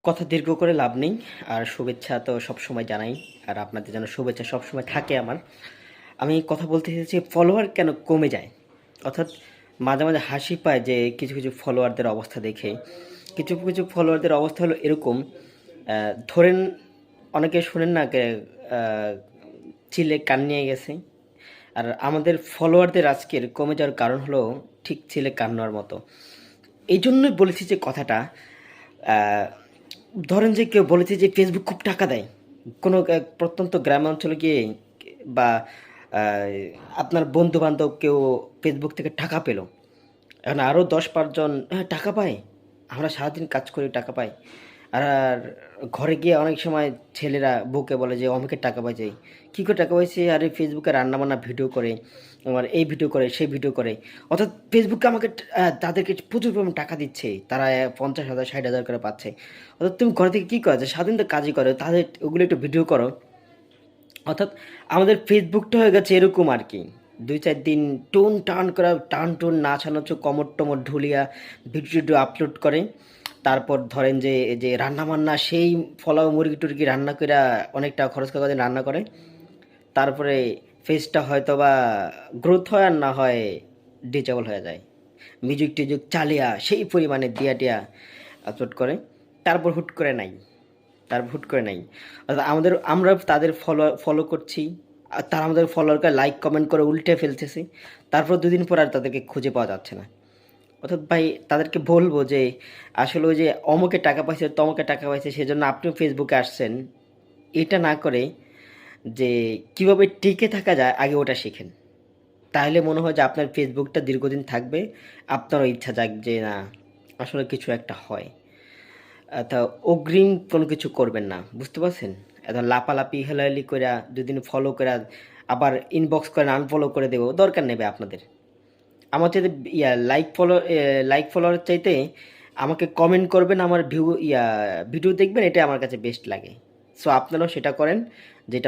কথা দীর্ঘ করে লাভ নেই। আর শুভেচ্ছা তো সবসময় জানাই। আর আপনাদের যেন শুভেচ্ছা সবসময় থাকে আমার। আমি কথা বলতে চাইছি ফলোয়ার কেন কমে যায়? অর্থাৎ মাঝে, মাঝে হাসি পায় যে কিছু, কিছু ফলোয়ারদের অবস্থা দেখে। কিছু, কিছু ফলোয়ারদের অবস্থা হলো এরকম, ধরেন অনেকে শোনেন না আ চিলে কান নিয়ে গেছে। আর আমাদের ফলোয়ারদের আজকের কমে যাওয়ার কারণ হলো ঠিক চিলে কান নেওয়ার মতো। এইজন্যই বলেছি যে কথাটা, আ ধরেন যে কেউ বলেছে যে ফেসবুক খুব টাকা দেয়। কোনো প্রত্যন্ত গ্রাম অঞ্চলে গিয়ে বা আ আপনার বন্ধু-বান্ধব কেউ ফেসবুক থেকে টাকা পেল। এখন আরও ১০-৫ জন "হ্যাঁ, টাকা পায়? আমরা সারাদিন কাজ করি টাকা পাই।" আর ঘরে গিয়ে অনেক সময় ছেলেরা বউকে বলে যে অমুকের টাকা পাইছে। কী করে টাকা পাইছে? আরে ফেসবুকে রান্না-বান্না ভিডিও করে, আমার এই ভিডিও করে, সেই ভিডিও করে। অর্থাৎ ফেসবুকে আমাকে তাদেরকে প্রচুর পরিমাণে টাকা দিচ্ছে। তারা ৫০,০০০, ৬০,০০০ করে পাচ্ছে। অর্থাৎ তুমি ঘরে থেকে কী করা যায়? সারাদিন তো কাজই করো। তাদের ওগুলো একটু ভিডিও করো। অর্থাৎ আমাদের ফেসবুকটা হয়ে গেছে এরকম আরকি। ২-৪ দিন টান করা টান-টুন নাচানাচু কমর-টমর ঢুলিয়া ভিডিও-টিডিও আপলোড করে। তারপর ধরেন যে এই যে রান্না-বান্না সেই পোলাও মুরগি-টুরগি রান্না কইরা অনেক টাকা খরচ করে রান্না করে। তারপরে ফেসটা হয়তোবা গ্রোথ হয় আর না হয় ডিজেবল হয়ে যায়। মিউজিক-টিউজিক চালিয়া সেই পরিমাণে দিয়া-টিয়া আপলোড করে। তারপর হুট করে নাই। তারপর হুট করে নাই। অর্থাৎ আমরা তাদের ফলো করছি। আর তারা আমাদের ফলোয়ারকে লাইক কমেন্ট করে উল্টে ফেলতেছে। তারপর ২ দিন পর আর তাদেরকে খুঁজে পাওয়া যাচ্ছে না। অর্থাৎ ভাই তাদেরকে বলবো যে আসলে ওই যে অমুকে টাকা পাইছে, তমুকে টাকা পাইছে সেজন্য আপনিও ফেসবুকে আসছেন। এটা না করে যে কিভাবে টিকে থাকা যায় আগে ওটা শিখেন। তাহলে মনে হয় যে আপনার ফেসবুকটা দীর্ঘদিন থাকবে। আপনারও ইচ্ছা জাগ যে না আসলে কিছু একটা হয়। তা অগ্রিম কোনো কিছু করবেন না। বুঝতে পারছেন? এত লাপালাপি হেলাহেলি কইরা ২ দিন ফলো কইরা আবার ইনবক্স করেন আনফলো করে দেব। দরকার নেই ভাই আপনাদের। আমার চাইতে লাইক ফলোয়ারের চাইতে আমাকে কমেন্ট করবেন, আমার ভিডিও দেখবেন, এটাই আমার কাছে বেস্ট লাগে। সো আপনারাও সেটা করেন যেটা